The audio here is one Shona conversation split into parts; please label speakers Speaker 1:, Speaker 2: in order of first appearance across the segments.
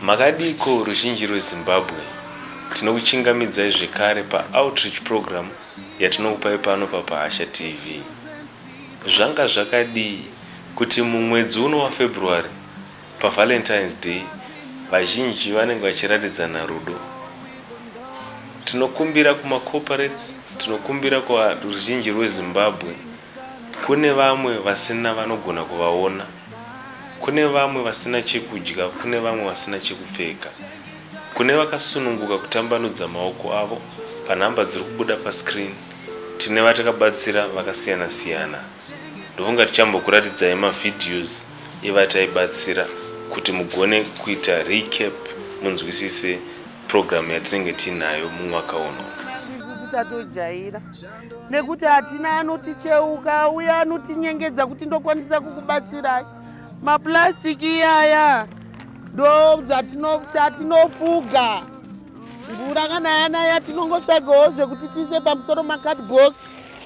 Speaker 1: Makadiko ruzhinji rweZimbabwe, tinokuchingamidzai zvekare paoutreach program yatinokupai pano paPahasha TV. Zvanga zvakadii kuti mumwedzi uno waFebruary paValentine's Day vazhinji vanenge vachiratidzana rudo. Tinokumbira kumacorporates, tinokumbira kuruzhinji rweZimbabwe. Kune vamwe vasina vanogona kuvaona, kune vamwe vasina chekudya, kune vamwe vasina chekupfeka, kune vakasununguka kutambanudza maoko avo panhamba dziri kubuda pascreen. Tine vatakabatsira vakasiyana siyana. Ndovonga tichambokuratidzai mavideos evataibatsira kuti mugone kuita recap munzwisise program yatinenge tinayo mumwaka uno.
Speaker 2: Tatojaira nekuti hatina anoticheuka uye anotinyengedza kuti ndokwanisa kukubatsirai. Maplastiki iyaya ndo dzatinofuga. Mvura kana yanaya tinongotsvagawo zvekuti tiise pamusoro macardbox.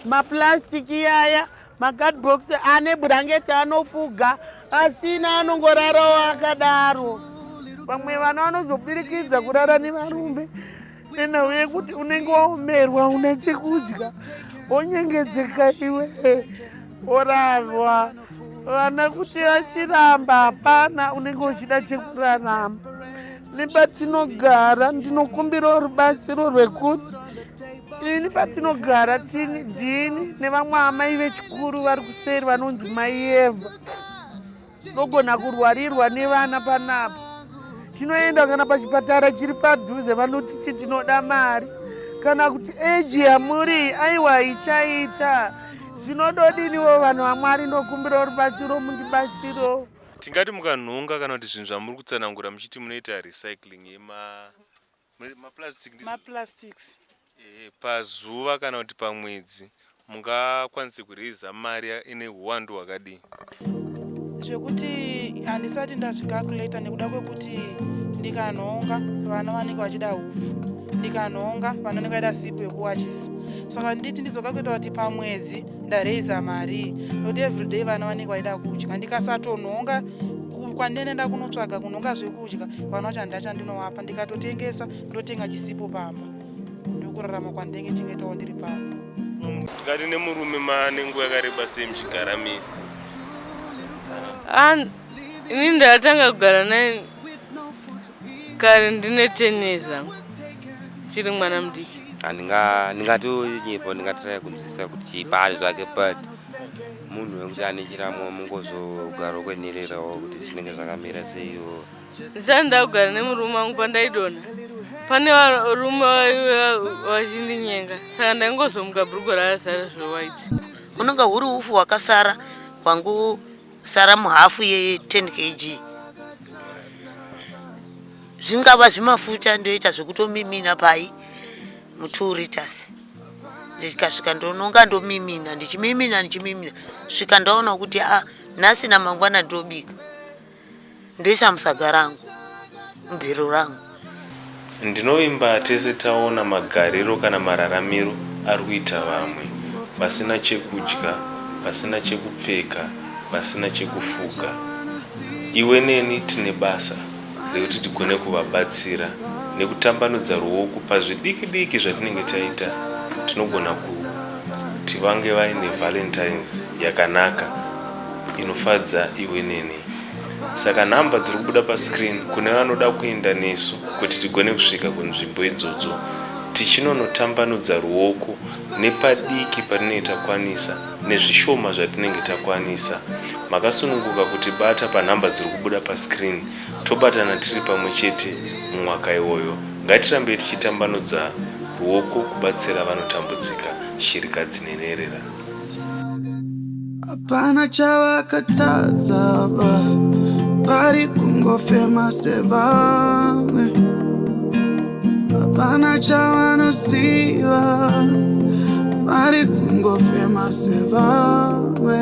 Speaker 2: Maplastiki iyaya macardbox ane bhurangeti anofuga, asina anongorarawo akadaro. Vamwe vana vanozobirikidza kurara nevarume nenhau yekuti unenge waomerwa una chekudya, onyengedzeka iwe orarwa. Vana kuti vachiramba hapana, unenge uchida chekurarama. Nepatinogara ndinokumbirawo rubatsiro rwekuti ini patinogara ndini nevamwe amai vechikuru vari kuseri vanonzi Mai Eva, tinogona kurwarirwa nevana panapa. Tinoenda kana pachipatara chiri padhuze vanotiti tinoda mari, kana kuti eji yamuri aiwa ichaita. Zvinododiniwo vanhu vaMwari, ndokumbirawo rubatsiro mundibatsiro.
Speaker 1: Tingati mukanhonga kana kuti zvinhu zvamuri kutsanangura muchiti munoita recycling
Speaker 3: maplastics
Speaker 1: pazuva kana kuti pamwedzi mungakwanise kuriza mari ine uwandu hwakadii?
Speaker 3: Zvekuti handisati ndazvikakuleta nekuda kwekuti ndikanhonga vana vanenge vachida hupfu, ndikanhonga vana vanenge vaida sipo yekuwachisa. Saka nditi ndizokakuita kuti pamwedzi ndareiza mari nokuti everyday vana vanenge vaida kudya. Ndikasatonhonga kwandinoenda kunotsvaga kunhonga zvekudya, vana vacho handacha ndinovapa. Ndikatotengesa ndotenga chisipo pamba, ndokurarama kwandenge chingetawo ndiri pamba.
Speaker 1: Tikati nemurume maane nguva yakareba sei muchigara mese?
Speaker 4: Ini ndatanga kugara naye kare ndine 10 years chiri mwana mudiki.
Speaker 5: Ndingatonyepa, ndingatrai kunzwisisa kuti pari zvake but munhu wekuti ane chiramo mungozogara kwenhererawo kuti zvinenge zvakamira seiwo.
Speaker 4: Ndisati ndakugara nemurume wangu pandaidonha, pane varume vachindinyenga, saka ndaingozomuka bhurugwa rakazara zvewaiti.
Speaker 2: Unenge huri ufu hwakasara hwangu sara muhafu ye10 kg. Zvingava zvimafuta ndoita zvekutomimina pai mu2 liters. Ndikasvika ndononga ndomimina, ndichimimina svika ndaona kuti nhasi namangwana ndobika, ndoisa musaga rangu mubhero rangu.
Speaker 1: Ndinovimba tese taona magariro kana mararamiro ari kuita vamwe vasina chekudya, vasina chekupfeka, vasina chekufuga. Iwe neni tine basa rekuti tigone kuvabatsira nekutambanudza ruoko pazvidiki diki zvatinenge taita. Tinogona kuti vange vaine Valentines yakanaka inofadza iwe neni. Saka nhamba dziri kubuda pascreen kune vanoda kuenda nesu kuti tigone kusvika kunzvimbo idzodzo, tichinonotambanudza ruoko nepadiki patinenge takwanisa nezvishoma zvatinenge takwanisa. Makasununguka kuti bata panhamba dziri kubuda pascreen, tobatana tiri pamwe chete mumwaka iwoyo. Ngatirambe tichitambanudza ruoko kubatsira vanotambudzika, shirikadzi nenherera.
Speaker 6: Hapana chavakatadza vari kungofema sevamwe, hapana chavanosiva vari kungofema sevamwe.